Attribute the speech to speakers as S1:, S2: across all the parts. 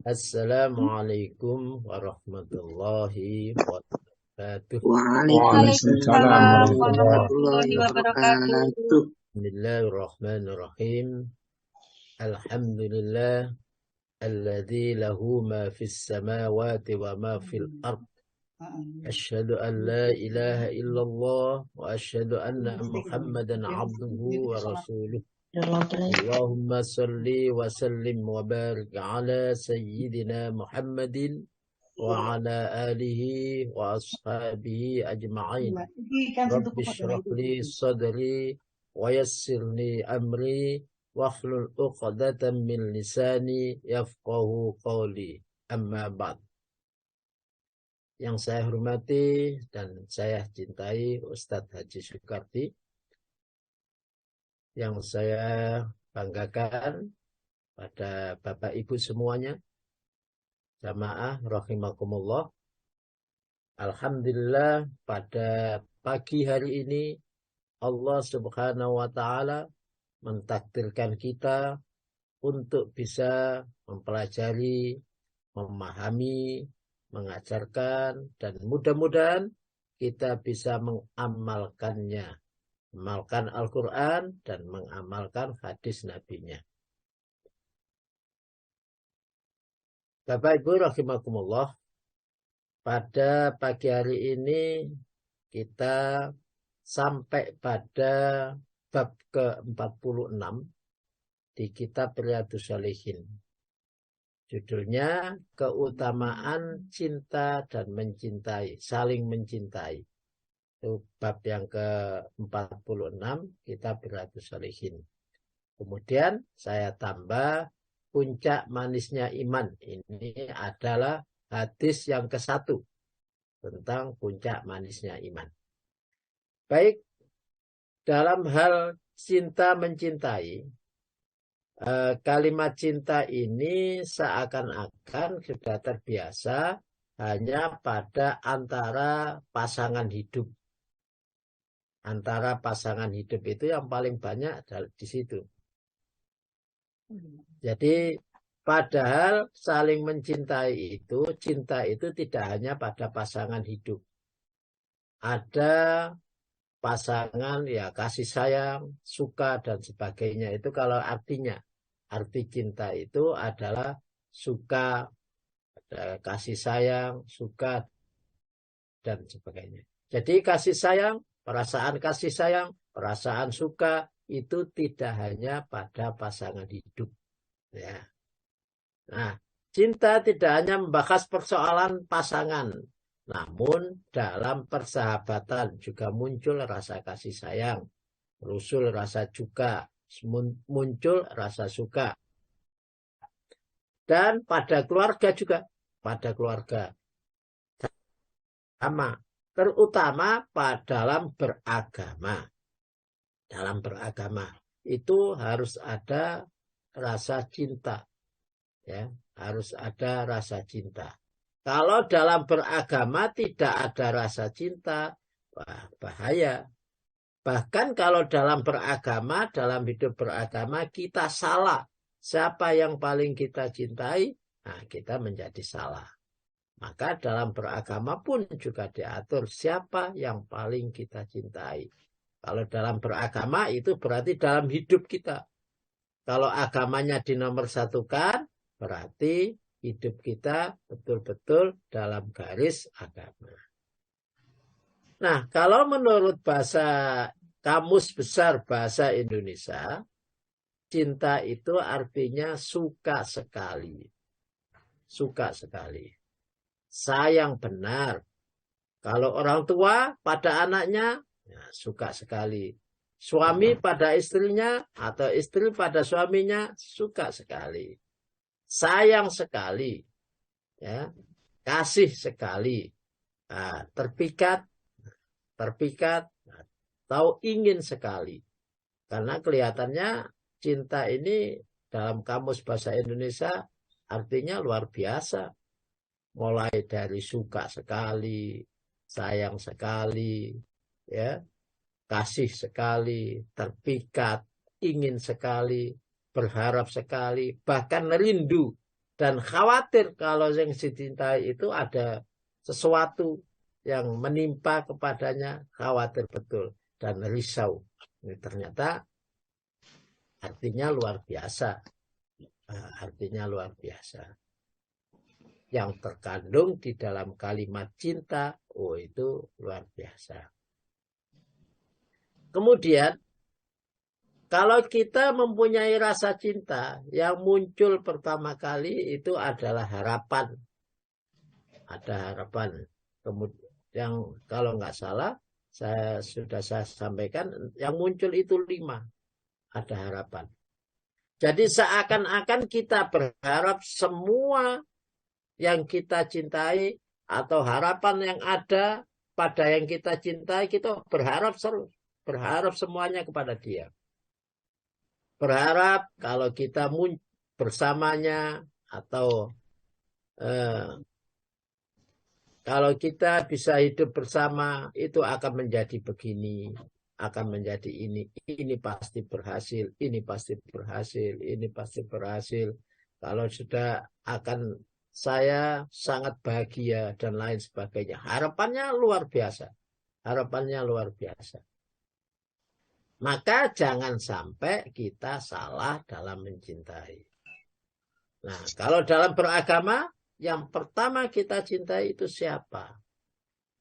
S1: Assalamualaikum warahmatullahi wabarakatuh.
S2: Waalaikumsalam
S3: Waalaikumsalam
S2: warahmatullahi
S3: warahmatullahi wabarakatuh.
S2: wabarakatuh.
S1: Bismillahirrahmanirrahim. Alhamdulillah alladzi lahu ma fis samawati wa ma fil ard. Asyhadu an la ilaha illallah wa asyhadu anna Muhammadan abduhu wa rasuluh. Allahumma salli wa sallim wa barik ala sayyidina Muhammadin wa ala alihi wa ashabihi ajma'in. Rabbi shrah li sadri wa yassirni amri wahlul 'uqdatam min lisani yafqahu qawli. Amma ba'd. Yang saya hormati dan saya cintai Ustadz Haji Soekardi, yang saya banggakan pada Bapak Ibu semuanya, jamaah rahimakumullah. Alhamdulillah pada pagi hari ini Allah Subhanahu wa taala mentakdirkan kita untuk bisa mempelajari, memahami, mengajarkan, dan mudah-mudahan kita bisa mengamalkannya. Mengamalkan Al-Quran dan mengamalkan hadis Nabi-Nya. Bapak Ibu rahimakumullah, pada pagi hari ini kita sampai pada bab ke-46 di kitab Riyadhus Shalihin. Judulnya keutamaan cinta dan mencintai, saling mencintai. Itu bab yang ke-46 kitab Riyadhus Shalihin. Kemudian saya tambah puncak manisnya iman. Ini adalah hadis yang ke-1 tentang puncak manisnya iman. Baik, dalam hal cinta mencintai, kalimat cinta ini seakan-akan sudah terbiasa hanya pada antara pasangan hidup. Antara pasangan hidup itu yang paling banyak di situ. Jadi padahal saling mencintai itu, cinta itu tidak hanya pada pasangan hidup. Ada pasangan ya kasih sayang, suka dan sebagainya. Itu kalau artinya. Arti cinta itu adalah suka, kasih sayang, suka dan sebagainya. Jadi kasih sayang, perasaan suka itu tidak hanya pada pasangan hidup. Ya. Nah, cinta tidak hanya membahas persoalan pasangan, namun dalam persahabatan juga muncul rasa kasih sayang, muncul rasa suka, muncul rasa suka. Dan pada keluarga juga, pada keluarga sama, terutama dalam beragama. Dalam beragama itu harus ada rasa cinta, ya, harus ada rasa cinta. Kalau dalam beragama tidak ada rasa cinta, wah, bahaya. Bahkan kalau dalam beragama, dalam hidup beragama, kita salah. Siapa yang paling kita cintai, nah kita menjadi salah. Maka dalam beragama pun juga diatur siapa yang paling kita cintai. Kalau dalam beragama itu berarti dalam hidup kita. Kalau agamanya dinomorsatukan, berarti hidup kita betul-betul dalam garis agama. Nah, kalau menurut bahasa Kamus Besar Bahasa Indonesia, cinta itu artinya suka sekali. Suka sekali. Sayang benar. Kalau orang tua pada anaknya, ya, suka sekali. Suami pada istrinya atau istri pada suaminya, suka sekali. Sayang sekali. Ya, kasih sekali. Nah, terpikat, tahu ingin sekali. Karena kelihatannya cinta ini dalam Kamus Bahasa Indonesia artinya luar biasa. Mulai dari suka sekali, sayang sekali, ya, kasih sekali, terpikat, ingin sekali, berharap sekali, bahkan rindu. Dan khawatir kalau yang dicintai itu ada sesuatu yang menimpa kepadanya, khawatir betul dan risau. Ini ternyata artinya luar biasa. Artinya luar biasa. Yang terkandung di dalam kalimat cinta, oh itu luar biasa. Kemudian, kalau kita mempunyai rasa cinta, yang muncul pertama kali itu adalah harapan. Ada harapan. Kemudian, yang kalau nggak salah, saya sampaikan, yang muncul itu 5. Ada harapan. Jadi seakan-akan kita berharap semua yang kita cintai atau harapan yang ada pada yang kita cintai, kita berharap semuanya kepada dia. Berharap kalau kita bersamanya atau kalau kita bisa hidup bersama itu akan menjadi begini, akan menjadi ini pasti berhasil, ini pasti berhasil, ini pasti berhasil. Kalau sudah akan saya sangat bahagia dan lain sebagainya. Harapannya luar biasa. Harapannya luar biasa. Maka jangan sampai kita salah dalam mencintai. Nah, kalau dalam beragama, yang pertama kita cintai itu siapa?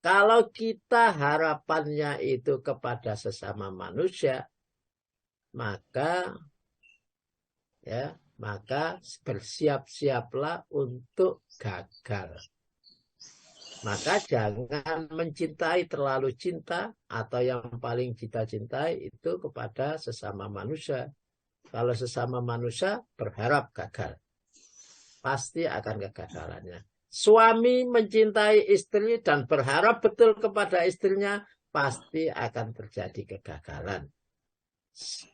S1: Kalau kita harapannya itu kepada sesama manusia, maka bersiap-siaplah untuk gagal. Maka jangan mencintai terlalu cinta atau yang paling kita cintai itu kepada sesama manusia. Kalau sesama manusia berharap gagal, pasti akan kegagalannya. Suami mencintai istri dan berharap betul kepada istrinya, pasti akan terjadi kegagalan.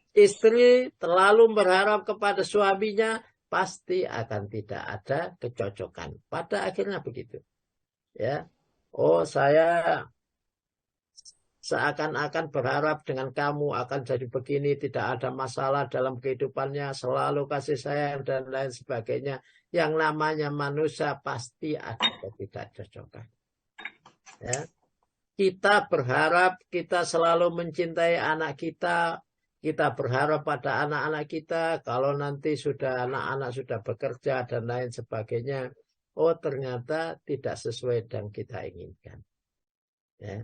S1: Istri terlalu berharap kepada suaminya, pasti akan tidak ada kecocokan. Pada akhirnya begitu. Ya, oh saya seakan-akan berharap dengan kamu akan jadi begini, tidak ada masalah dalam kehidupannya, selalu kasih sayang dan lain sebagainya. Yang namanya manusia pasti ada ketidakcocokan. Ya. Kita berharap kita selalu mencintai anak kita. Kita berharap pada anak-anak kita kalau nanti anak-anak sudah bekerja dan lain sebagainya. Oh ternyata tidak sesuai yang kita inginkan. Ya.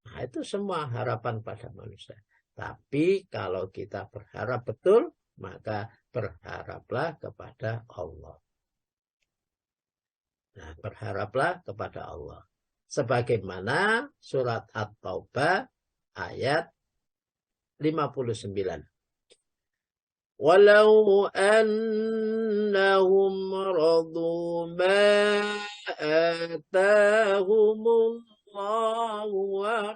S1: Nah itu semua harapan pada manusia. Tapi kalau kita berharap betul, maka berharaplah kepada Allah. Nah berharaplah kepada Allah. Sebagaimana surat At-Taubah ayat 59. Walau annahum radu ma atahumullahu wa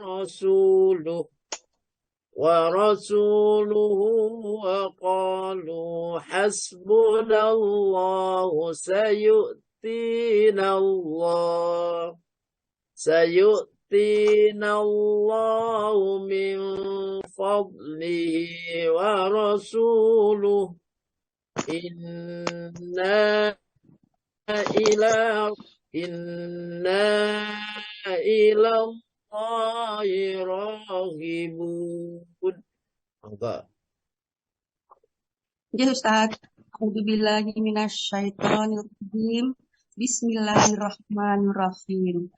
S1: rasuluhu wa qalu hasbunallahu sayu'tinallahu min fadlihi wa rasuluh inna ilallahi raghibun. Enggak.
S3: Ya Ustaz, A'udzubillahi minasyaitonirrajim. Bismillahirrahmanirrahim.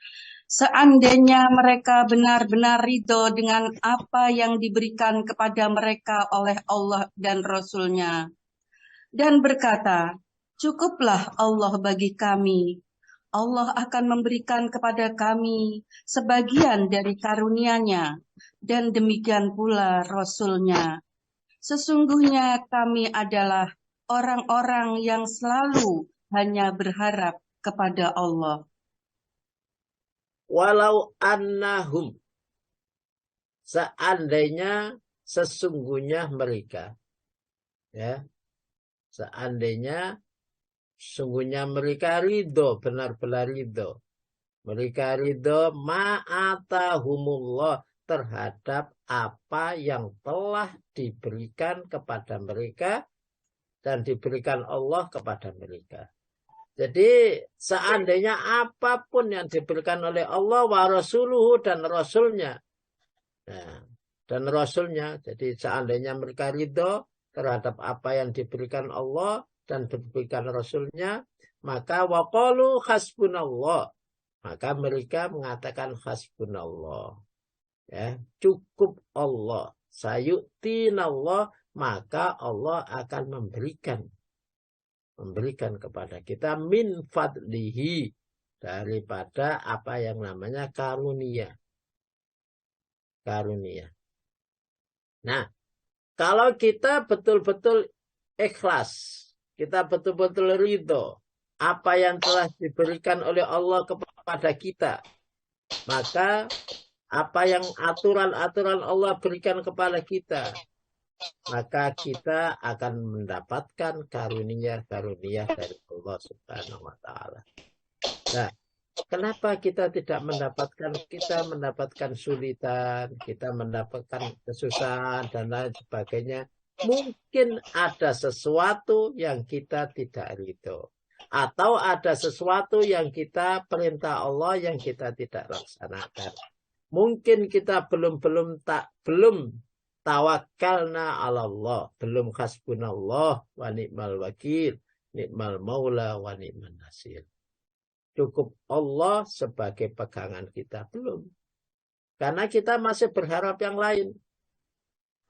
S3: Seandainya mereka benar-benar ridho dengan apa yang diberikan kepada mereka oleh Allah dan Rasul-Nya, dan berkata, cukuplah Allah bagi kami. Allah akan memberikan kepada kami sebagian dari karunia-Nya, dan demikian pula Rasul-Nya. Sesungguhnya kami adalah orang-orang yang selalu hanya berharap kepada Allah.
S1: Walau annahum, seandainya sesungguhnya mereka, ya, seandainya sesungguhnya mereka ridho, benar-benar ridho, mereka ridho ma'atahumullah terhadap apa yang telah diberikan kepada mereka dan diberikan Allah kepada mereka. Jadi seandainya apapun yang diberikan oleh Allah wa rasuluhu dan Rasulnya. Nah, dan Rasulnya. Jadi seandainya mereka ridho terhadap apa yang diberikan Allah dan diberikan Rasulnya. Maka waqalu hasbunallah. Maka mereka mengatakan hasbunallah. Ya, cukup Allah. Sayu'tinallah. Maka Allah akan memberikan kepada kita min fadlihi, daripada apa yang namanya karunia. Nah, kalau kita betul-betul ikhlas, kita betul-betul ridho apa yang telah diberikan oleh Allah kepada kita, maka apa yang aturan-aturan Allah berikan kepada kita, maka kita akan mendapatkan karunia-karunia dari Allah Subhanahu wa Ta'ala. Nah, kenapa kita tidak mendapatkan? Kita mendapatkan kesulitan, kita mendapatkan kesusahan dan lain sebagainya. Mungkin ada sesuatu yang kita tidak ridho, atau ada sesuatu yang kita perintah Allah yang kita tidak laksanakan. Mungkin kita belum tawakkalna ala Allah, belum hasbunallah wa ni'mal wakil, ni'mal maula wa ni'man nasir. Cukup Allah sebagai pegangan kita, belum. Karena kita masih berharap yang lain.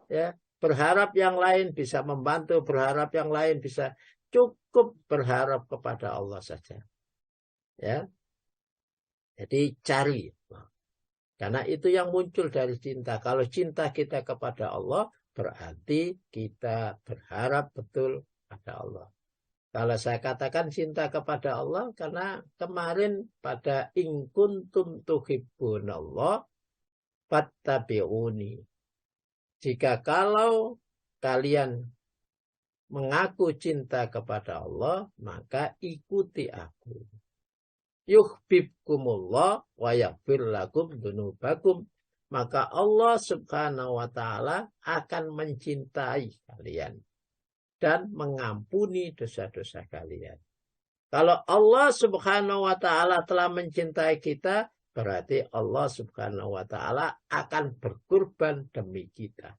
S1: Ya, berharap yang lain bisa membantu, berharap yang lain bisa, cukup berharap kepada Allah saja. Ya. Jadi cari. Karena itu yang muncul dari cinta. Kalau cinta kita kepada Allah, berarti kita berharap betul pada Allah. Kalau saya katakan cinta kepada Allah, karena kemarin pada in kuntum tuhibbunallah fattabi'uni. Jika kalau kalian mengaku cinta kepada Allah, maka ikuti aku. Yuhibbukumullah wa yaghfir lakum dzunubakum. Maka Allah Subhanahu wa Ta'ala akan mencintai kalian dan mengampuni dosa-dosa kalian. Kalau Allah Subhanahu wa Ta'ala telah mencintai kita, berarti Allah Subhanahu wa Ta'ala akan berkorban demi kita,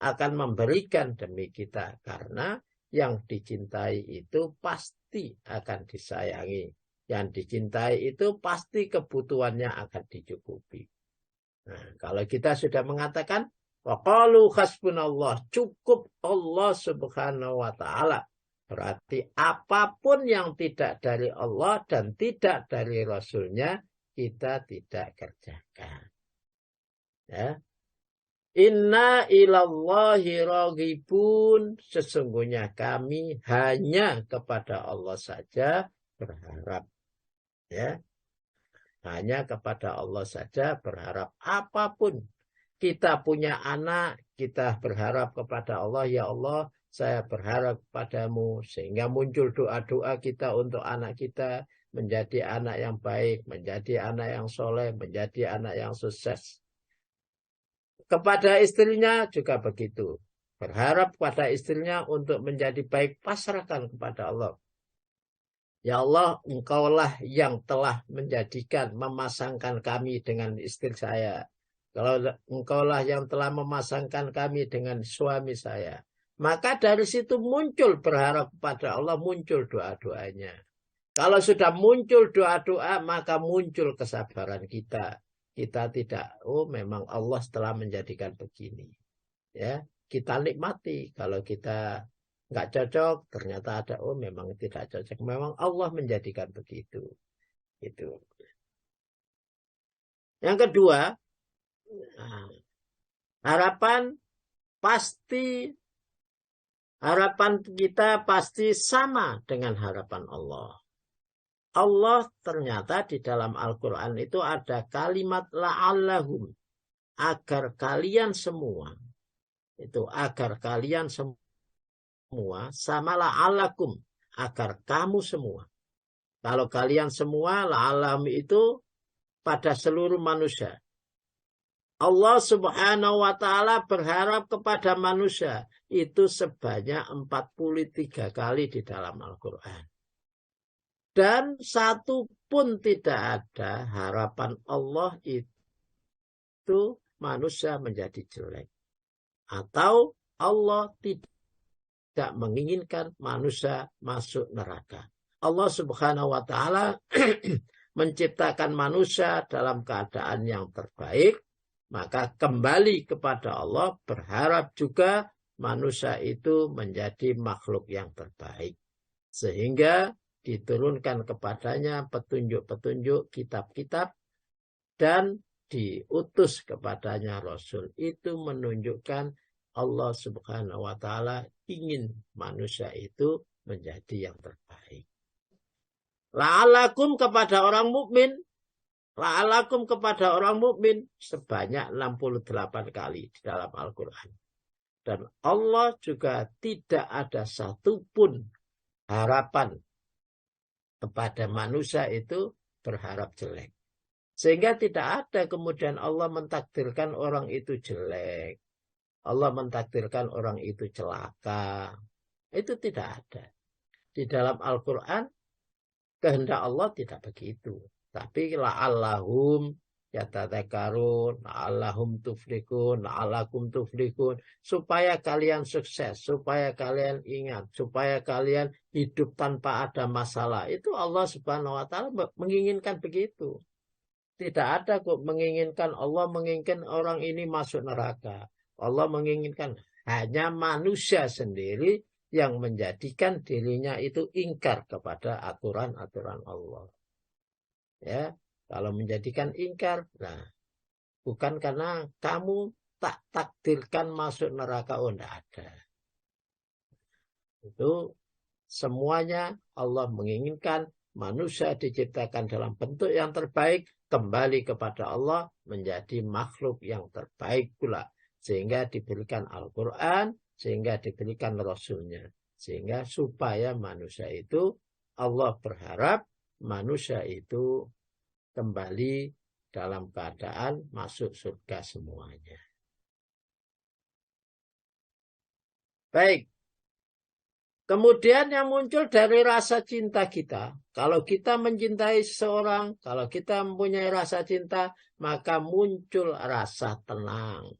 S1: akan memberikan demi kita, karena yang dicintai itu pasti akan disayangi. Yang dicintai itu pasti kebutuhannya akan dicukupi. Nah, kalau kita sudah mengatakan waqalu hasbunallah, cukup Allah Subhanahu wa Ta'ala, berarti apapun yang tidak dari Allah dan tidak dari Rasulnya kita tidak kerjakan. Ya. Inna ilallahi raghibun, sesungguhnya kami hanya kepada Allah saja berharap. Ya, hanya kepada Allah saja berharap. Apapun kita punya anak, kita berharap kepada Allah, ya Allah, saya berharap padamu, sehingga muncul doa-doa kita untuk anak kita menjadi anak yang baik, menjadi anak yang soleh, menjadi anak yang sukses. Kepada istrinya juga begitu, berharap pada istrinya untuk menjadi baik, pasrahkan kepada Allah. Ya Allah, engkaulah yang telah menjadikan, memasangkan kami dengan istri saya. Kalau engkaulah yang telah memasangkan kami dengan suami saya. Maka dari situ muncul berharap kepada Allah, muncul doa-doanya. Kalau sudah muncul doa-doa, maka muncul kesabaran kita. Kita tidak, oh memang Allah telah menjadikan begini. Ya, kita nikmati. Kalau kita nggak cocok, ternyata ada, oh memang tidak cocok. Memang Allah menjadikan begitu. Itu. Yang kedua, harapan kita pasti sama dengan harapan Allah. Allah ternyata di dalam Al-Quran itu ada kalimat la'allahum, agar kalian semua, itu agar kalian semua, sama la'allakum, agar kamu semua. Kalau kalian semua, la'allahum itu pada seluruh manusia. Allah Subhanahu wa Ta'ala berharap kepada manusia itu sebanyak 43 kali di dalam Al-Quran. Dan satu pun tidak ada harapan Allah itu manusia menjadi jelek. Atau Allah tidak menginginkan manusia masuk neraka. Allah Subhanahu wa Ta'ala menciptakan manusia dalam keadaan yang terbaik, maka kembali kepada Allah, berharap juga manusia itu menjadi makhluk yang terbaik. Sehingga diturunkan kepadanya petunjuk-petunjuk, kitab-kitab, dan diutus kepadanya Rasul. Itu menunjukkan Allah Subhanahu wa Ta'ala ingin manusia itu menjadi yang terbaik. La'alakum kepada orang mukmin, la'alakum kepada orang mukmin sebanyak 68 kali di dalam Al-Quran. Dan Allah juga tidak ada satupun harapan kepada manusia itu berharap jelek. Sehingga tidak ada kemudian Allah mentakdirkan orang itu jelek. Allah mentakdirkan orang itu celaka. Itu tidak ada. Di dalam Al-Quran, kehendak Allah tidak begitu. Tapi la'allahum yatadzakarun, la'allahum tuflihun, la'allakum tuflihun. Supaya kalian sukses, supaya kalian ingat, supaya kalian hidup tanpa ada masalah. Itu Allah Subhanahu wa Ta'ala menginginkan begitu. Tidak ada kok Allah menginginkan orang ini masuk neraka. Allah menginginkan hanya manusia sendiri yang menjadikan dirinya itu ingkar kepada aturan-aturan Allah. Ya, kalau menjadikan ingkar, nah, bukan karena kamu tak takdirkan masuk neraka, oh tidak ada. Itu semuanya Allah menginginkan manusia diciptakan dalam bentuk yang terbaik, kembali kepada Allah menjadi makhluk yang terbaik pula. Sehingga diberikan Al-Quran, sehingga diberikan Rasulnya. Sehingga supaya manusia itu, Allah berharap manusia itu kembali dalam keadaan masuk surga semuanya. Baik. Kemudian yang muncul dari rasa cinta kita. Kalau kita mencintai seseorang, kalau kita mempunyai rasa cinta, maka muncul rasa tenang.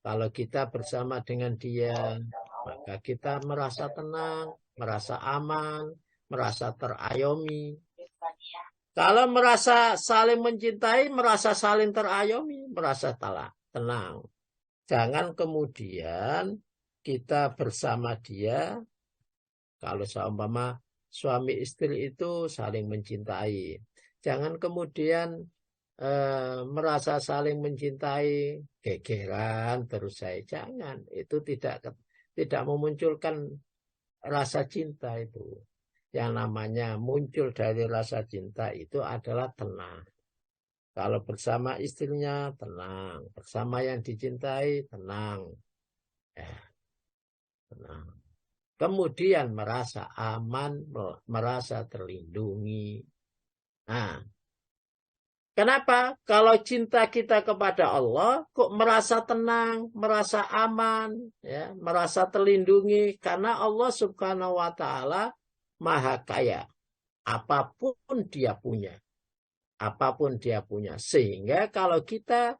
S1: Kalau kita bersama dengan dia, maka kita merasa tenang, merasa aman, merasa terayomi. Kalau merasa saling mencintai, merasa saling terayomi, merasa tenang. Jangan kemudian kita bersama dia, kalau seumpama suami istri itu saling mencintai. Jangan kemudian merasa saling mencintai, gegeran terus saya. Jangan, itu tidak memunculkan rasa cinta itu. Yang namanya muncul dari rasa cinta itu adalah tenang. Kalau bersama istrinya tenang, bersama yang dicintai tenang. Ya, tenang. Kemudian merasa aman, merasa terlindungi. Nah, kenapa? Kalau cinta kita kepada Allah, kok merasa tenang, merasa aman, ya, merasa terlindungi? Karena Allah Subhanahu wa Ta'ala Maha Kaya. Apapun dia punya. Apapun dia punya. Sehingga kalau kita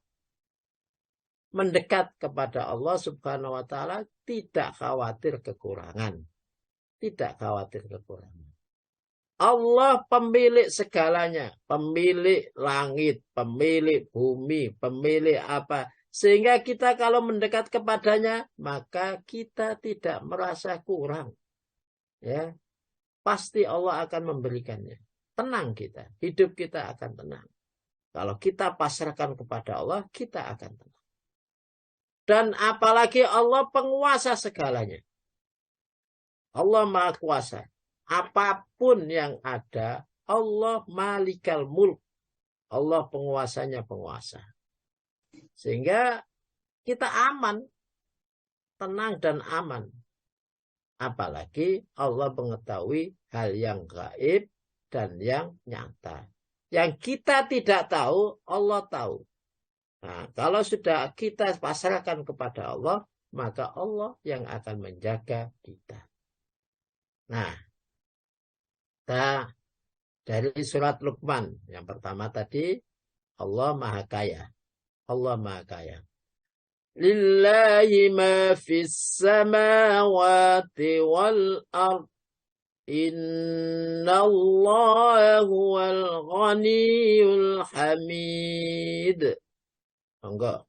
S1: mendekat kepada Allah Subhanahu wa Ta'ala, tidak khawatir kekurangan. Tidak khawatir kekurangan. Allah pemilik segalanya. Pemilik langit, pemilik bumi, pemilik apa. Sehingga kita kalau mendekat kepadanya, maka kita tidak merasa kurang. Ya, pasti Allah akan memberikannya. Tenang kita. Hidup kita akan tenang. Kalau kita pasrahkan kepada Allah, kita akan tenang. Dan apalagi Allah penguasa segalanya. Allah Maha Kuasa. Apapun yang ada, Allah Malikal Mulk. Allah penguasanya penguasa. Sehingga kita aman. Tenang dan aman. Apalagi Allah mengetahui hal yang gaib dan yang nyata. Yang kita tidak tahu, Allah tahu. Nah, kalau sudah kita pasrahkan kepada Allah, maka Allah yang akan menjaga kita. Nah, kita Dari surat Luqman. Yang pertama tadi, Allah Maha Kaya. Allah Maha Kaya. Lillahi ma fis samawati wal ard. Inna Allah huwal ghaniyul hamid. Enggak.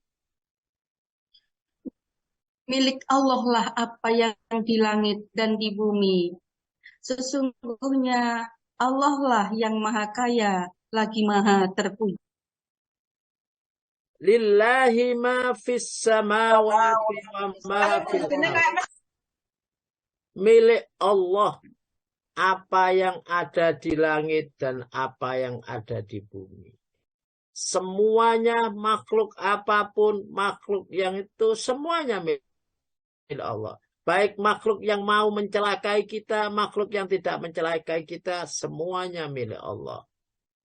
S3: Milik Allah lah apa yang di langit dan di bumi. Sesungguhnya Allah lah yang maha kaya, lagi maha terpuji.
S1: Lillahi ma fis samawati wa ma fil ardh. Milik Allah apa yang ada di langit dan apa yang ada di bumi. Semuanya makhluk apapun, makhluk yang itu semuanya milik Allah. Baik makhluk yang mau mencelakai kita, makhluk yang tidak mencelakai kita, semuanya milik Allah.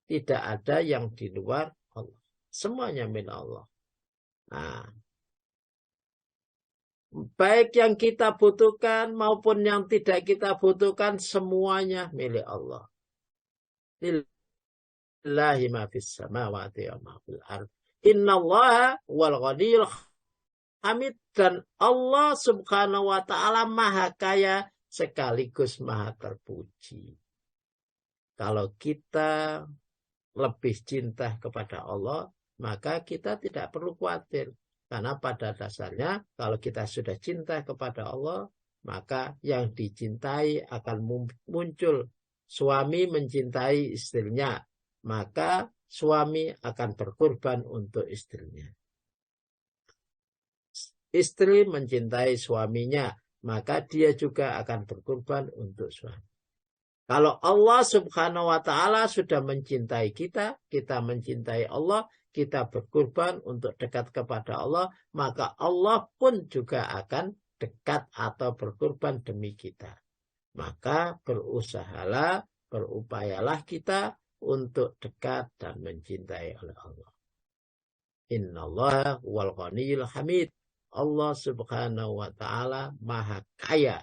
S1: Tidak ada yang di luar Allah. Semuanya milik Allah. Nah, baik yang kita butuhkan maupun yang tidak kita butuhkan, semuanya milik Allah. Lillahi ma fis samawati wa ma fil ardh. Innallaha wal ghaniyul hamid. Dan Allah subhanahu wa ta'ala maha kaya sekaligus maha terpuji. Kalau kita lebih cinta kepada Allah, maka kita tidak perlu khawatir. Karena pada dasarnya kalau kita sudah cinta kepada Allah, maka yang dicintai akan muncul. Suami mencintai istrinya, maka suami akan berkorban untuk istrinya. Istri mencintai suaminya, maka dia juga akan berkorban untuk suami. Kalau Allah subhanahu wa ta'ala sudah mencintai kita, kita mencintai Allah, kita berkorban untuk dekat kepada Allah, maka Allah pun juga akan dekat atau berkorban demi kita. Maka berusahalah, berupayalah kita untuk dekat dan mencintai oleh Allah. Innallaha wal ghaniyul hamid. Allah subhanahu wa ta'ala maha kaya.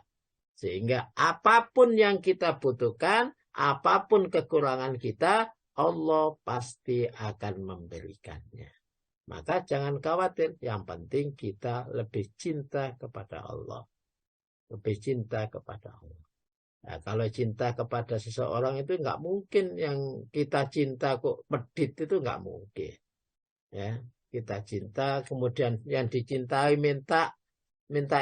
S1: Sehingga apapun yang kita butuhkan, apapun kekurangan kita, Allah pasti akan memberikannya. Maka jangan khawatir. Yang penting kita lebih cinta kepada Allah. Lebih cinta kepada Allah. Nah, kalau cinta kepada seseorang itu nggak mungkin yang kita cinta kok medit, itu nggak mungkin. Ya, kita cinta, kemudian yang dicintai minta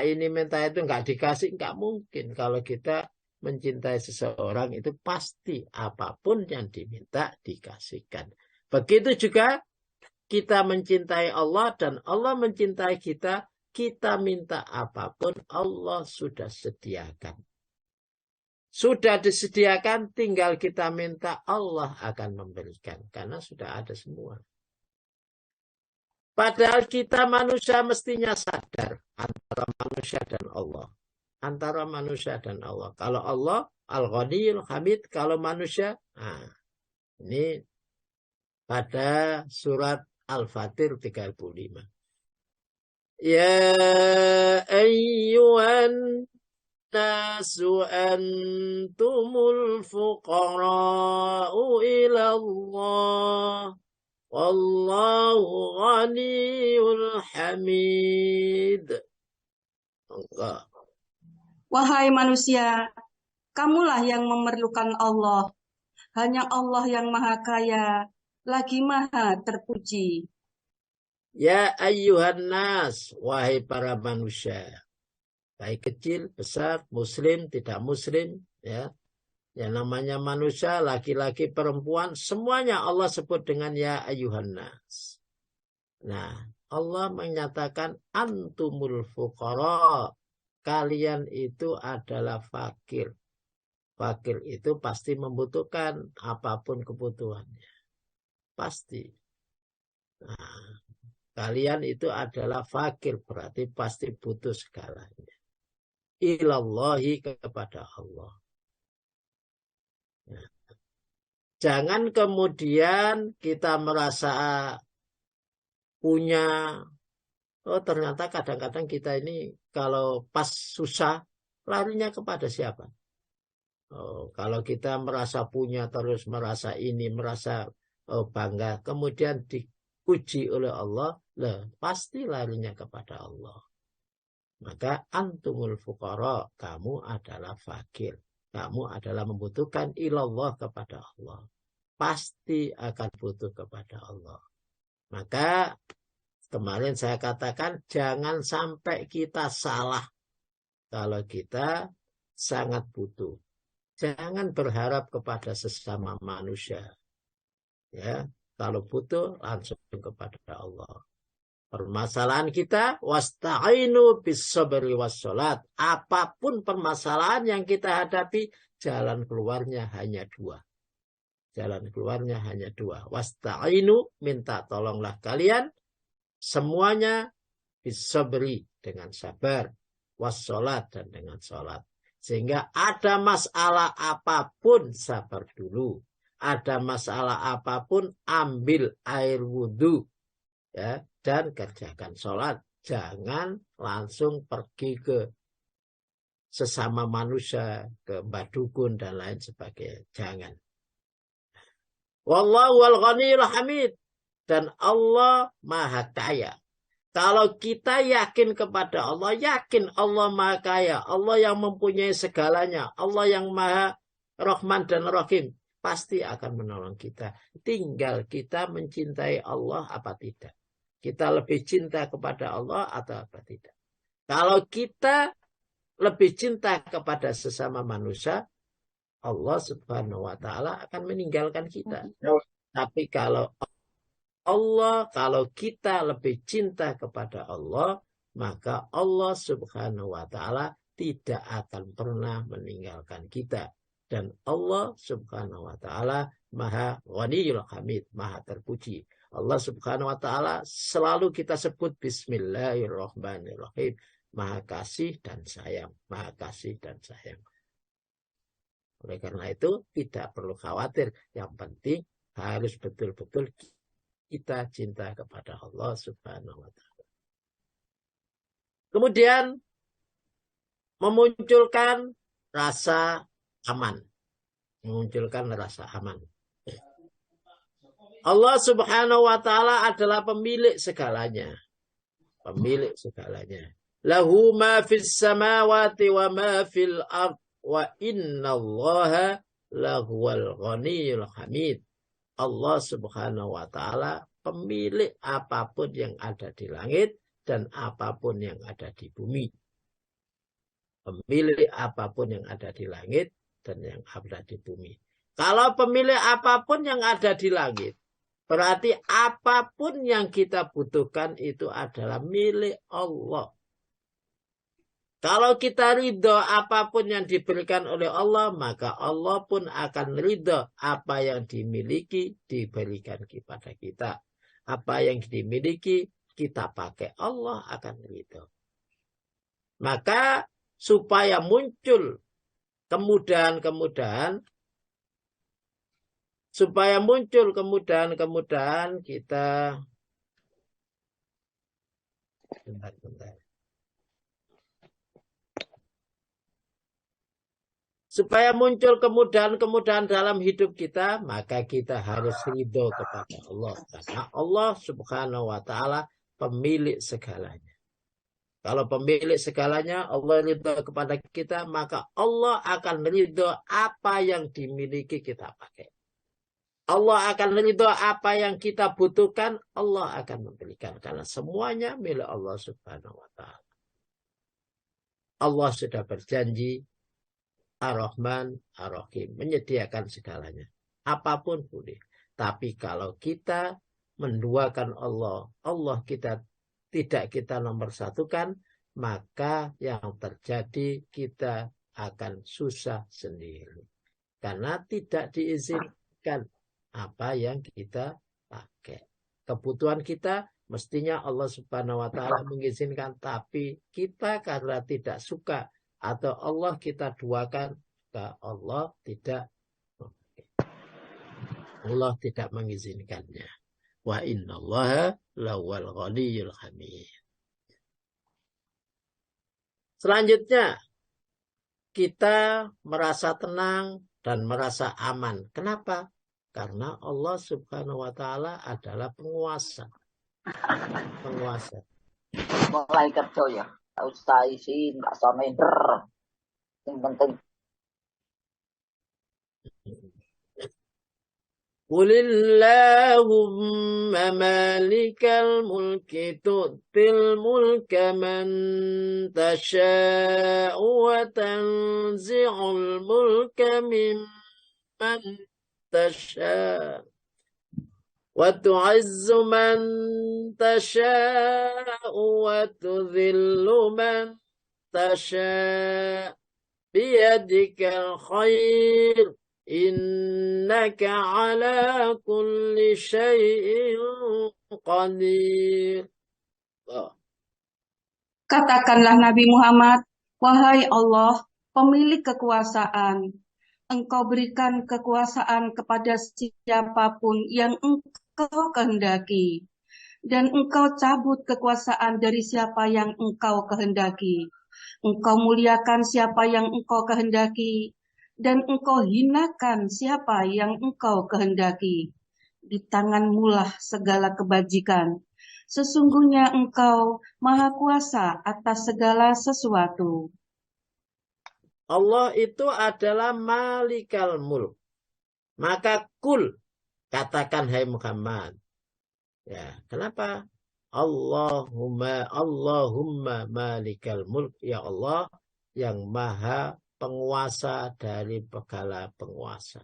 S1: ini, minta itu, nggak dikasih, nggak mungkin. Kalau kita mencintai seseorang itu pasti apapun yang diminta dikasihkan. Begitu juga kita mencintai Allah dan Allah mencintai kita, kita minta apapun Allah sudah sediakan. Sudah disediakan, tinggal kita minta, Allah akan memberikan. Karena sudah ada semua. Padahal kita manusia mestinya sadar antara manusia dan Allah. Antara manusia dan Allah. Kalau Allah, Al-Ghaniyul Hamid. Kalau manusia, ini pada surat Al-Fatir 35. Ya ayyuhan nasu antumul fuqara'u ilallah. Wallahu ghaniyul hamid. Enggak.
S3: Wahai manusia, kamulah yang memerlukan Allah. Hanya Allah yang maha kaya, lagi maha terpuji.
S1: Ya ayyuhan nas, wahai para manusia. Baik kecil, besar, muslim, tidak muslim, ya. Yang namanya manusia, laki-laki, perempuan, semuanya Allah sebut dengan ya ayyuhan nas. Nah, Allah menyatakan antumul fuqara. Kalian itu adalah fakir. Fakir itu pasti membutuhkan apapun kebutuhannya. Pasti. Nah, kalian itu adalah fakir, berarti pasti butuh segalanya. Ilallahi, kepada Allah. Nah, jangan kemudian kita merasa punya, ternyata kadang-kadang kita ini kalau pas susah, larinya kepada siapa? Kalau kita merasa punya terus, merasa ini, merasa bangga, kemudian dipuji oleh Allah, pasti larinya kepada Allah. Maka antumul fuqara, kamu adalah fakir. Kamu adalah membutuhkan ilallah kepada Allah. Pasti akan butuh kepada Allah. Maka kemarin saya katakan jangan sampai kita salah kalau kita sangat butuh. Jangan berharap kepada sesama manusia. Ya, kalau butuh langsung kepada Allah. Permasalahan kita wasta'inu bis-sabri was-salat. Apapun permasalahan yang kita hadapi, jalan keluarnya hanya dua. Jalan keluarnya hanya dua. Wasta'inu, minta tolonglah kalian semuanya bis-sabri, dengan sabar, was-salat, dan dengan salat. Sehingga ada masalah apapun sabar dulu. Ada masalah apapun ambil air wudhu. Ya, dan kerjakan sholat. Jangan langsung pergi ke sesama manusia, ke mbah dukun dan lain sebagainya. Jangan. Wallahu wal ghaniyul hamid. Dan Allah maha kaya. Kalau kita yakin kepada Allah, yakin Allah maha kaya, Allah yang mempunyai segalanya, Allah yang maha Rahman dan Rahim, pasti akan menolong kita. Tinggal kita mencintai Allah apa tidak. Kita lebih cinta kepada Allah atau apa tidak. Kalau kita lebih cinta kepada sesama manusia, Allah Subhanahu wa Ta'ala akan meninggalkan kita. Tapi kalau kita lebih cinta kepada Allah, maka Allah Subhanahu wa Ta'ala tidak akan pernah meninggalkan kita. Dan Allah Subhanahu wa Ta'ala maha ghaniyul hamid, maha terpuji. Allah Subhanahu wa Ta'ala selalu kita sebut bismillahirrahmanirrahim, maha kasih dan sayang, maha kasih dan sayang. Oleh karena itu tidak perlu khawatir, yang penting harus betul-betul kita cinta kepada Allah Subhanahu wa Ta'ala. Kemudian memunculkan rasa aman. Memunculkan rasa aman. Allah Subhanahu wa Ta'ala adalah pemilik segalanya. Pemilik segalanya. Lahu ma fis samawati wa ma fil ard wa innallaha lahuwal ghaniyul hamid. Allah Subhanahu wa Ta'ala pemilik apapun yang ada di langit dan apapun yang ada di bumi. Pemilik apapun yang ada di langit dan yang ada di bumi. Kalau pemilik apapun yang ada di langit, berarti apapun yang kita butuhkan itu adalah milik Allah. Kalau kita ridho apapun yang diberikan oleh Allah, maka Allah pun akan ridho apa yang dimiliki diberikan kepada kita. Apa yang dimiliki kita pakai, Allah akan ridho. Maka supaya muncul kemudahan-kemudahan, kita bentar. Supaya muncul kemudahan-kemudahan dalam hidup kita, maka kita harus ridho kepada Allah. Karena Allah Subhanahu wa Ta'ala pemilik segalanya. Kalau pemilik segalanya, Allah ridho kepada kita, maka Allah akan ridho apa yang dimiliki kita pakai. Allah akan ridho apa yang kita butuhkan, Allah akan memberikan. Karena semuanya milik Allah Subhanahu wa Ta'ala. Allah sudah berjanji, Ar-Rahman, Ar-Rahim, menyediakan segalanya. Apapun boleh. Tapi kalau kita menduakan Allah, tidak kita nomor satukan, maka yang terjadi kita akan susah sendiri. Karena tidak diizinkan apa yang kita pakai. Kebutuhan kita mestinya Allah Subhanahu wa Ta'ala mengizinkan, tapi kita karena tidak suka atau Allah kita duakan, Allah tidak mengizinkannya. Wa innallaha lawal ghaniyul hamid. Selanjutnya, kita merasa tenang dan merasa aman. Kenapa? Karena Allah Subhanahu wa Ta'ala adalah penguasa. Penguasa.
S4: Mulai kerja ya. Tak usah isi, tak usah minder. Yang penting.
S1: Qulillahumma malikal mulki tu'til mulka man tasha'u wa tanzi'ul mulka mimman tasha'u wa tu'izzu man tasha'u wa tudhillu man tasha'u biyadikal khair innaka ala kulli syai'in qadir.
S3: Katakanlah Nabi Muhammad, wahai Allah, pemilik kekuasaan, Engkau berikan kekuasaan kepada siapapun yang Engkau kehendaki, dan Engkau cabut kekuasaan dari siapa yang Engkau kehendaki. Engkau muliakan siapa yang Engkau kehendaki, dan Engkau hinakan siapa yang Engkau kehendaki. Di tangan-Mulah segala kebajikan. Sesungguhnya Engkau Maha Kuasa atas segala sesuatu.
S1: Allah itu adalah malikal mulk. Maka kul, katakan hai Muhammad. Ya, kenapa? Allahumma malikal mulk. Ya Allah yang maha penguasa dari segala penguasa.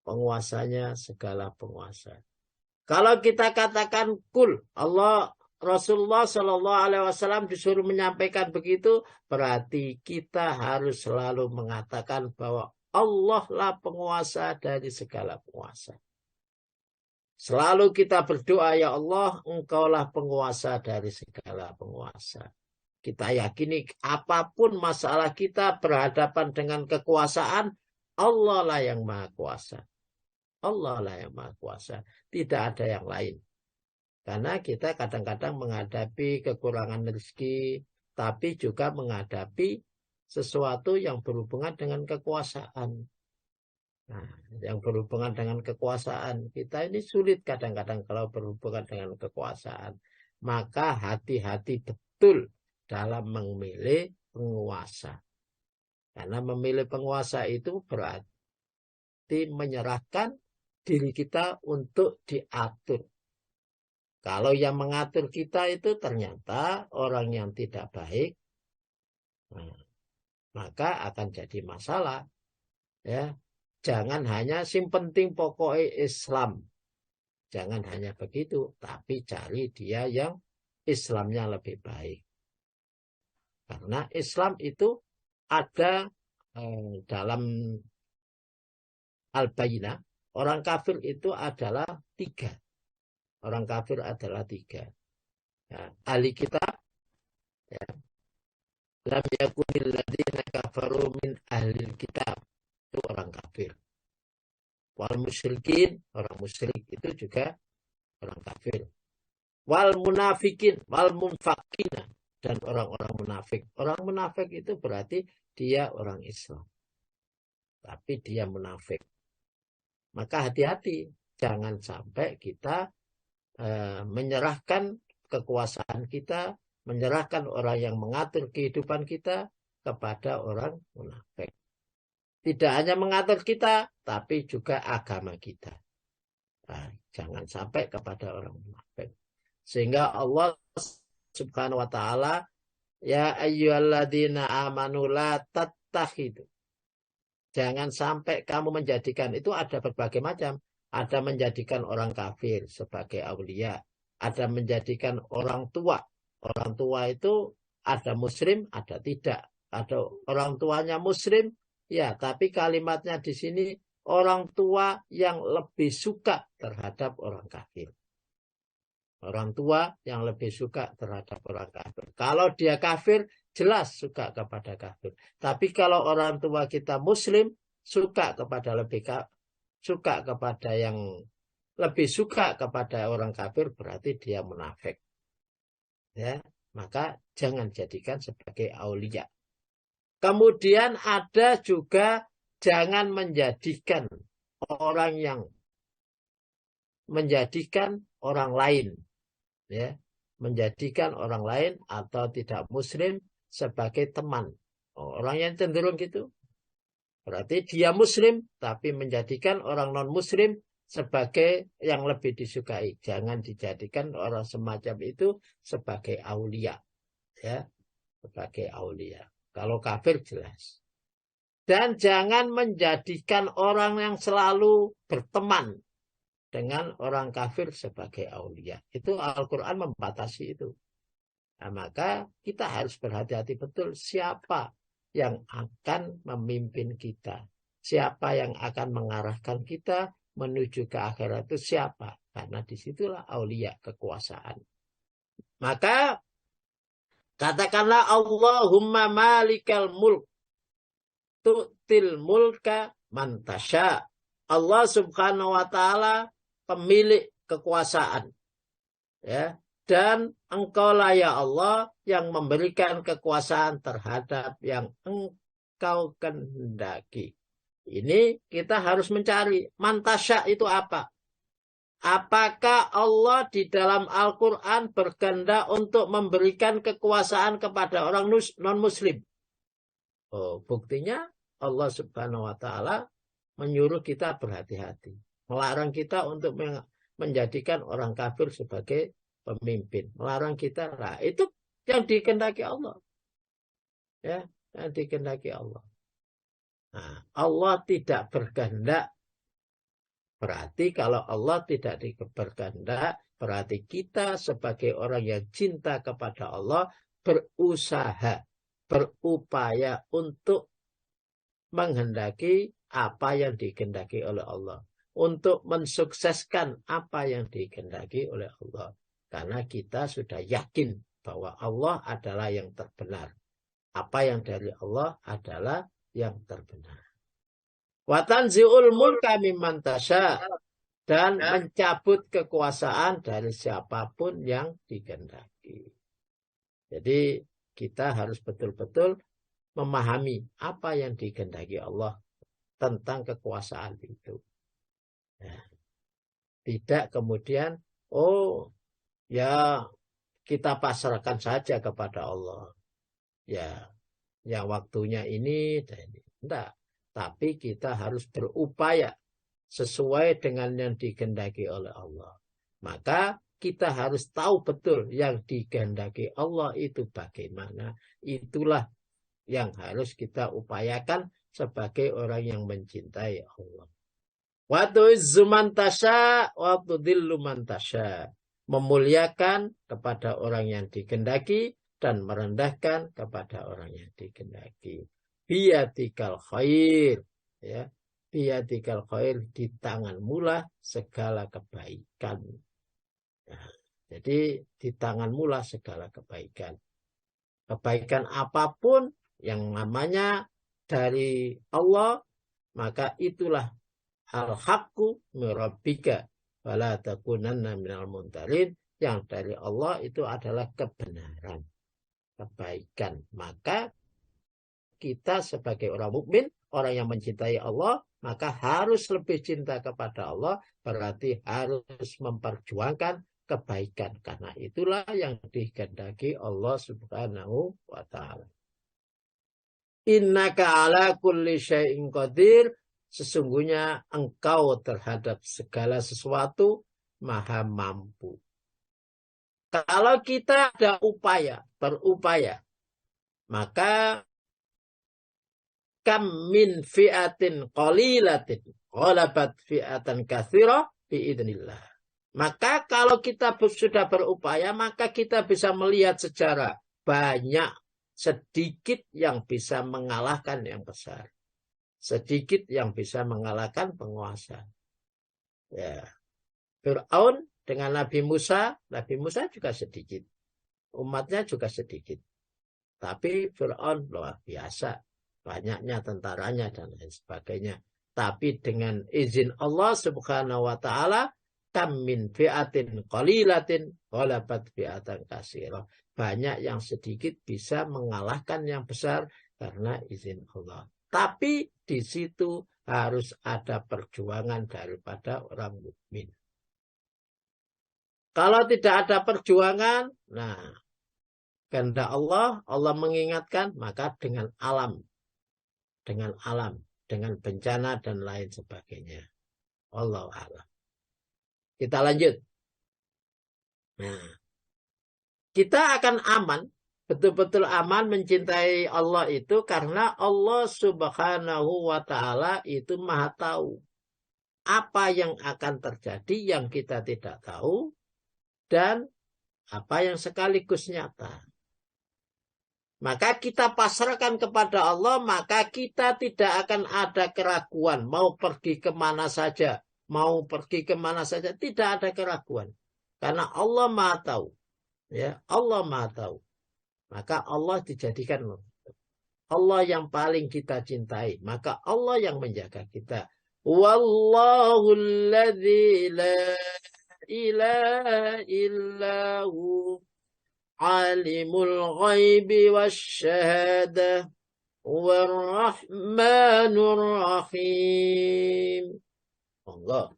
S1: Penguasanya segala penguasa. Kalau kita katakan kul, Rasulullah Shallallahu Alaihi Wasallam disuruh menyampaikan begitu, berarti kita harus selalu mengatakan bahwa Allah lah penguasa dari segala penguasa. Selalu kita berdoa, ya Allah, Engkaulah penguasa dari segala penguasa. Kita yakini apapun masalah kita berhadapan dengan kekuasaan, Allah lah yang maha kuasa. Allah lah yang maha kuasa. Tidak ada yang lain. Karena kita kadang-kadang menghadapi kekurangan rezeki, tapi juga menghadapi sesuatu yang berhubungan dengan kekuasaan. Nah, yang berhubungan dengan kekuasaan, kita ini sulit kadang-kadang kalau berhubungan dengan kekuasaan. Maka hati-hati betul dalam memilih penguasa. Karena memilih penguasa itu berarti menyerahkan diri kita untuk diatur. Kalau yang mengatur kita itu ternyata orang yang tidak baik, nah, maka akan jadi masalah. Ya, jangan hanya penting pokoknya Islam. Jangan hanya begitu, tapi cari dia yang Islamnya lebih baik. Karena Islam itu ada dalam Al-Bayyinah, orang kafir itu adalah 3. Orang kafir adalah 3. Ya, ahli kitab, ya, lam yakunil ladzina kafaru min ahli kitab, itu orang kafir. Wal musyrikin, orang musyrik itu juga orang kafir. Wal munafikin, wal munfakina, dan orang-orang munafik. Orang munafik itu berarti dia orang Islam, tapi dia munafik. Maka hati-hati, jangan sampai kita menyerahkan kekuasaan kita, menyerahkan orang yang mengatur kehidupan kita kepada orang munafik. Tidak hanya mengatur kita, tapi juga agama kita. Nah, jangan sampai kepada orang munafik. Sehingga Allah Subhanahu wa Ta'ala, ya ayyuhalladzina amanu la tattakhidu. Jangan sampai kamu menjadikan, itu ada berbagai macam. Ada menjadikan orang kafir sebagai aulia. Ada menjadikan orang tua. Orang tua itu ada muslim, ada tidak. Ada orang tuanya muslim, ya, tapi kalimatnya di sini orang tua yang lebih suka terhadap orang kafir. Orang tua yang lebih suka terhadap orang kafir. Kalau dia kafir, jelas suka kepada kafir. Tapi kalau orang tua kita muslim, suka kepada yang lebih suka kepada orang kafir, berarti dia munafik. Ya, maka jangan jadikan sebagai aulia. Kemudian ada juga jangan menjadikan orang yang menjadikan orang lain, ya, menjadikan orang lain atau tidak muslim sebagai teman. Orang yang cenderung gitu, berarti dia muslim tapi menjadikan orang non muslim sebagai yang lebih disukai. Jangan dijadikan orang semacam itu sebagai aulia, ya, sebagai aulia. Kalau kafir jelas. Dan jangan menjadikan orang yang selalu berteman dengan orang kafir sebagai aulia. Itu Al-Quran membatasi itu. Nah, maka kita harus berhati-hati betul siapa yang akan memimpin kita. Siapa yang akan mengarahkan kita menuju ke akhirat itu siapa. Karena disitulah aulia kekuasaan. Maka katakanlah Allahumma malikal mulk tu'til mulka mantasya. Allah subhanahu wa ta'ala pemilik kekuasaan. Ya. Dan engkaulah ya Allah yang memberikan kekuasaan terhadap yang engkau kehendaki. Ini kita harus mencari. Mantasya itu apa? Apakah Allah di dalam Al-Quran berkehendak untuk memberikan kekuasaan kepada orang non-muslim? Oh, buktinya Allah subhanahu wa ta'ala menyuruh kita berhati-hati. Melarang kita untuk menjadikan orang kafir sebagai pemimpin. Melarang kita. Nah, itu yang dikehendaki Allah. Ya, yang dikehendaki Allah. Nah, Allah tidak berkehendak. Berarti kalau Allah tidak berkehendak, berarti kita sebagai orang yang cinta kepada Allah berusaha, berupaya untuk menghendaki apa yang dikehendaki oleh Allah. Untuk mensukseskan apa yang dikehendaki oleh Allah. Karena kita sudah yakin bahwa Allah adalah yang terbenar. Apa yang dari Allah adalah yang terbenar. Wa tanzi'ul mulka mimman tasya. Dan mencabut kekuasaan dari siapapun yang dikehendaki. Jadi kita harus betul-betul memahami apa yang dikehendaki Allah tentang kekuasaan itu. Ya. Tidak kemudian, oh ya kita pasrahkan saja kepada Allah. Ya, yang waktunya ini dan ini. Tidak. Tapi kita harus berupaya sesuai dengan yang dikehendaki oleh Allah. Maka kita harus tahu betul yang dikehendaki Allah itu bagaimana. Itulah yang harus kita upayakan sebagai orang yang mencintai Allah. Wa tu'izzu man tasya wa tudhillu man tasya. Memuliakan kepada orang yang dikehendaki dan merendahkan kepada orang yang dikehendaki. Biyadikal khair, ya. Biyadikal khair, di tanganmulah segala kebaikan. Nah, jadi di tanganmulah segala kebaikan. Kebaikan apapun yang namanya dari Allah, maka itulah al-haqqu mirabbika wala takunanna minal mumtarin. Yang dari Allah itu adalah kebenaran, kebaikan. Maka kita sebagai orang mukmin, orang yang mencintai Allah, maka harus lebih cinta kepada Allah, berarti harus memperjuangkan kebaikan. Karena itulah yang dikehendaki Allah subhanahu wa ta'ala. Innaka ala kulli syai'in qadir. Sesungguhnya engkau terhadap segala sesuatu maha mampu. Kalau kita ada berupaya, maka kam min fi'atin qalilatin ghalabat fi'atan katsira biidznillah. Maka kalau kita sudah berupaya, maka kita bisa melihat secara banyak, sedikit yang bisa mengalahkan yang besar. Sedikit yang bisa mengalahkan penguasa. Ya. Fir'aun dengan Nabi Musa juga sedikit. Umatnya juga sedikit. Tapi Fir'aun luar biasa. Banyaknya tentaranya dan lain sebagainya. Tapi dengan izin Allah subhanahu wa ta'ala, kam min fi'atin qalilatin ghalabat fi'atan katsira. Banyak yang sedikit bisa mengalahkan yang besar, karena izin Allah. Tapi di situ harus ada perjuangan daripada orang mukmin. Kalau tidak ada perjuangan, nah, kehendak Allah, Allah mengingatkan, maka dengan alam, dengan bencana dan lain sebagainya. Wallahu a'lam. Kita lanjut. Nah, kita akan aman, betul-betul aman mencintai Allah itu karena Allah Subhanahu wa Ta'ala itu Maha tahu apa yang akan terjadi yang kita tidak tahu dan apa yang sekaligus nyata. Maka kita pasrahkan kepada Allah, maka kita tidak akan ada keraguan. Mau pergi kemana saja, tidak ada keraguan. Karena Allah Maha tahu. Ya, Allah Maha tahu. Maka Allah dijadikan Allah yang paling kita cintai. Maka Allah yang menjaga kita. Wallahu alladzi la ilaha illahu alimul ghaibi wasyahadah warrahmanur rahim. Allah.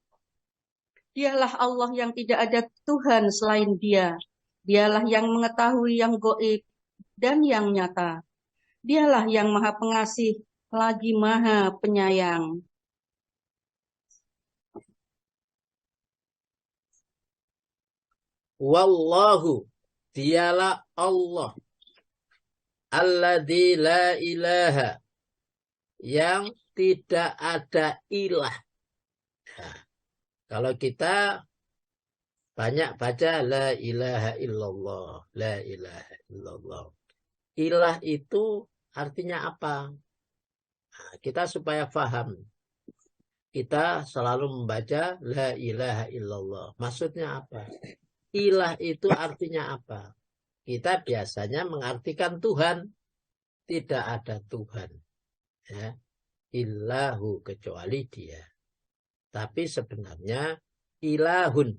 S3: Dialah Allah yang tidak ada Tuhan selain Dia. Dialah yang mengetahui yang gaib dan yang nyata. Dialah yang Maha Pengasih lagi Maha Penyayang.
S1: Wallahu, dialah Allah. Alladzi la ilaha, yang tidak ada ilah. Nah, kalau kita banyak baca la ilaha illallah, la ilaha illallah. Ilah itu artinya apa? Nah, kita supaya paham. Kita selalu membaca la ilaha illallah. Maksudnya apa? Ilah itu artinya apa? Kita biasanya mengartikan Tuhan. Tidak ada Tuhan. Ya. Illahu, kecuali Dia. Tapi sebenarnya ilahun.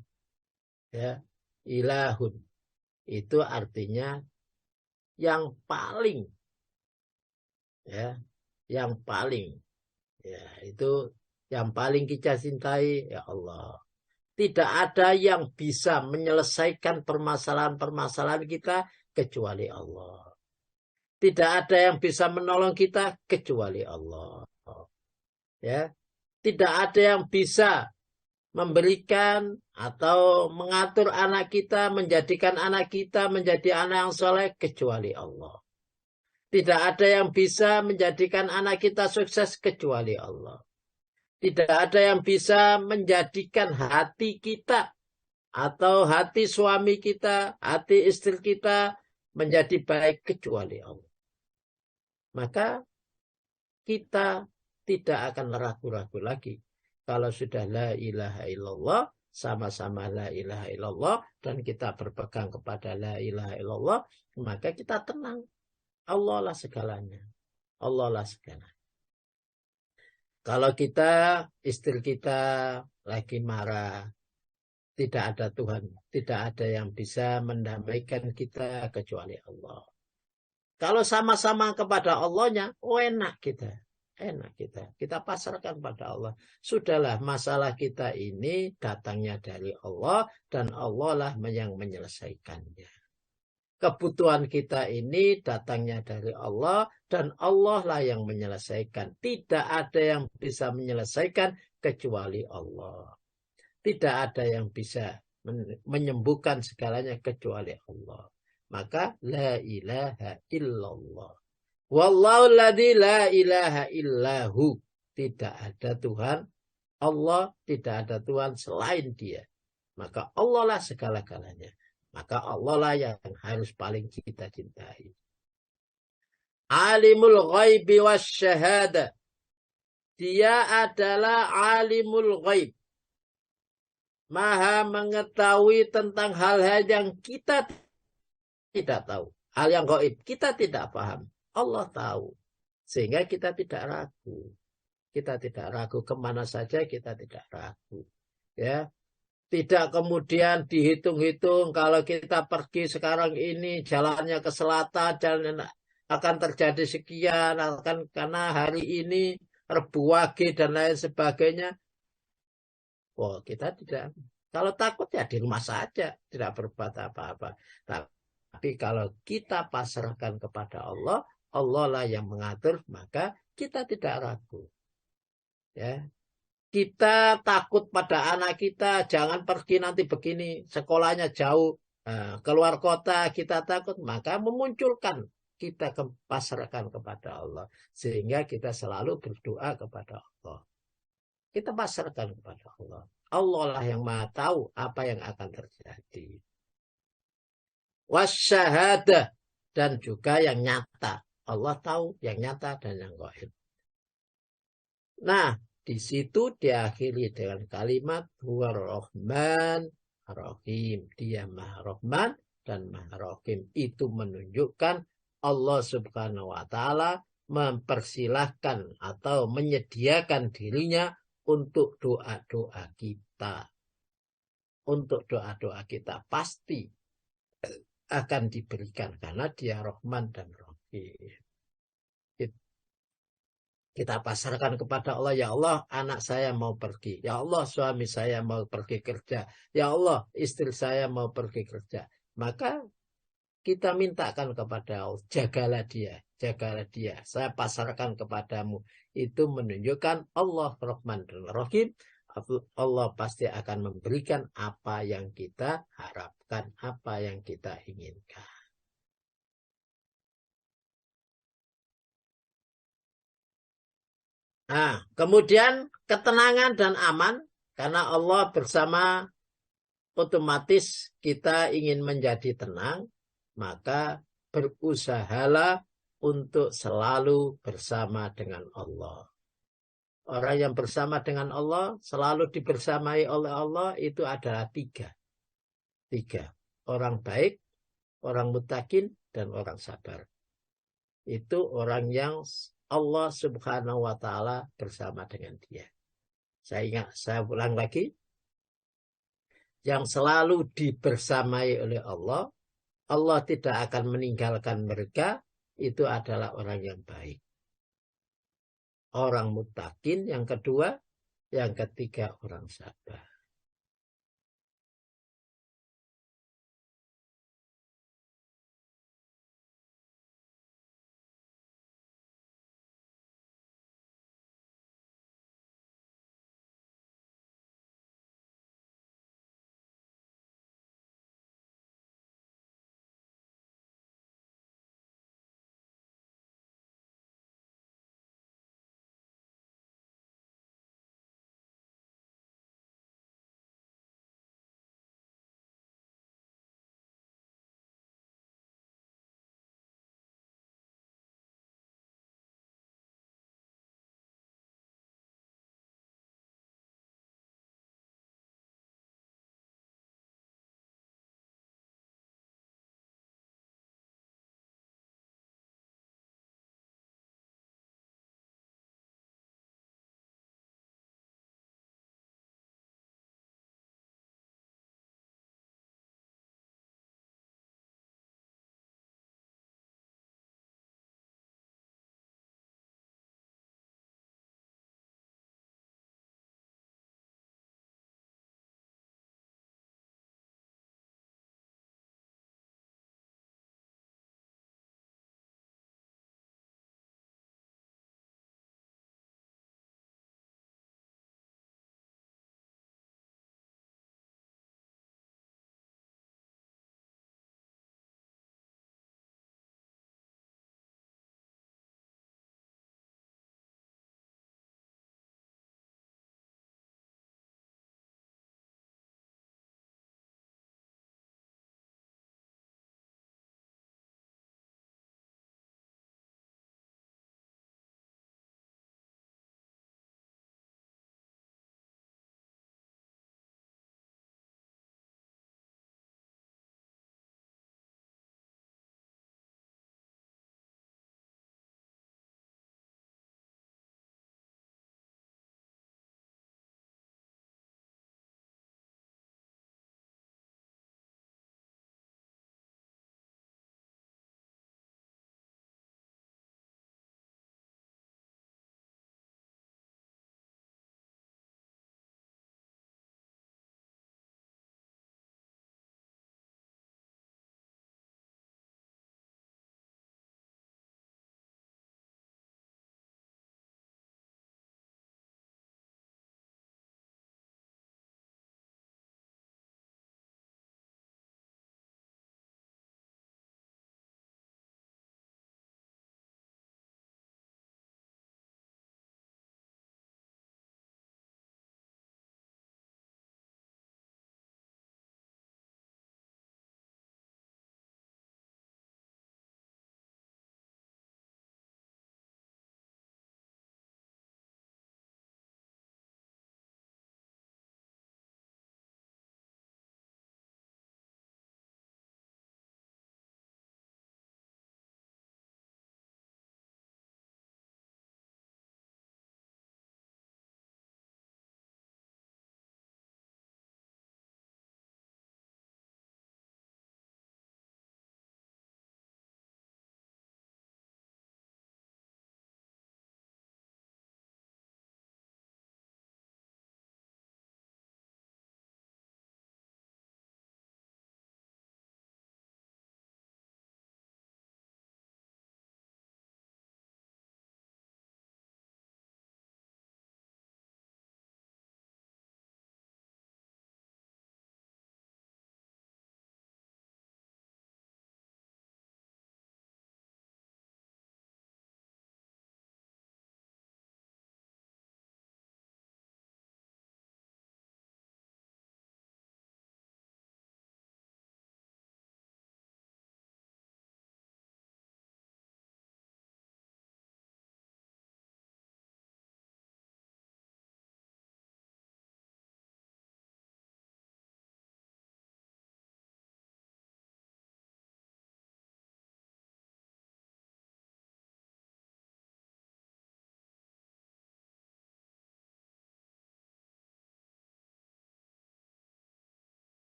S1: Ya. Ilahun. Itu artinya yang paling. Ya. Yang paling. Ya, itu yang paling kita cintai, ya Allah. Tidak ada yang bisa menyelesaikan permasalahan-permasalahan kita kecuali Allah. Tidak ada yang bisa menolong kita kecuali Allah. Ya, tidak ada yang bisa memberikan atau mengatur anak kita, menjadikan anak kita menjadi anak yang soleh kecuali Allah. Tidak ada yang bisa menjadikan anak kita sukses kecuali Allah. Tidak ada yang bisa menjadikan hati kita atau hati suami kita, hati istri kita menjadi baik kecuali Allah. Maka kita tidak akan ragu-ragu lagi. Kalau sudah la ilaha illallah, sama-sama la ilaha illallah, dan kita berpegang kepada la ilaha illallah, maka kita tenang. Allah lah segalanya. Allah lah segalanya. Kalau kita, istri kita lagi marah, tidak ada Tuhan, tidak ada yang bisa mendamaikan kita kecuali Allah. Kalau sama-sama kepada Allahnya, enak kita. Enak kita. Kita pasrahkan pada Allah. Sudahlah, masalah kita ini datangnya dari Allah, dan Allah lah yang menyelesaikannya. Kebutuhan kita ini datangnya dari Allah dan Allah lah yang menyelesaikan. Tidak ada yang bisa menyelesaikan kecuali Allah. Tidak ada yang bisa menyembuhkan segalanya kecuali Allah. Maka la ilaha illallah. Wallahu alladzi la ilaha illahu. Tidak ada Tuhan. Allah, tidak ada Tuhan selain Dia. Maka Allah lah segala-galanya. Maka Allah lah yang harus paling kita cintai. Alimul ghaibi wasyahada. Dia adalah alimul ghaib. Maha mengetahui tentang hal-hal yang kita tidak tahu. Hal yang gaib kita tidak paham. Allah tahu. Sehingga kita tidak ragu. Kita tidak ragu kemana saja, kita tidak ragu. Ya. Tidak kemudian dihitung-hitung kalau kita pergi sekarang ini jalannya ke selatan, jalan akan terjadi sekian, akan karena hari ini Rebu Wage dan lain sebagainya. Oh, kita tidak. Kalau takut ya di rumah saja, tidak berbuat apa-apa. Tapi kalau kita pasrahkan kepada Allah, Allah lah yang mengatur, maka kita tidak ragu. Ya. Kita takut pada anak kita, jangan pergi nanti begini, sekolahnya jauh, keluar kota, kita takut, maka memunculkan kita pasrahkan kepada Allah. Sehingga kita selalu berdoa kepada Allah. Kita pasrahkan kepada Allah. Allah lah yang maha tahu apa yang akan terjadi. Wasyahadah, dan juga yang nyata. Allah tahu yang nyata dan yang gaib. Nah, di situ diakhiri dengan kalimat huwa Rahman Rahim. Dia Maha Rahman dan Maha Rahim. Itu menunjukkan Allah Subhanahu wa taala mempersilahkan atau menyediakan dirinya untuk doa-doa kita. Untuk doa-doa kita pasti akan diberikan karena dia Rahman dan Rahim. Kita pasarkan kepada Allah, ya Allah anak saya mau pergi, ya Allah suami saya mau pergi kerja, ya Allah istri saya mau pergi kerja. Maka kita mintakan kepada Allah, jagalah dia, saya pasarkan kepadamu. Itu menunjukkan Allah Rahman dan Rahim. Allah pasti akan memberikan apa yang kita harapkan, apa yang kita inginkan. Nah, kemudian ketenangan dan aman, karena Allah bersama, otomatis kita ingin menjadi tenang, maka berusahalah untuk selalu bersama dengan Allah. Orang yang bersama dengan Allah, selalu dibersamai oleh Allah, itu adalah tiga. Orang baik, orang muttaqin, dan orang sabar. Itu orang yang Allah Subhanahu wa taala bersama dengan dia. Saya ulang lagi. Yang selalu dibersamai oleh Allah, Allah tidak akan meninggalkan mereka, itu adalah orang yang baik. Orang muttaqin yang kedua, yang ketiga orang sabar.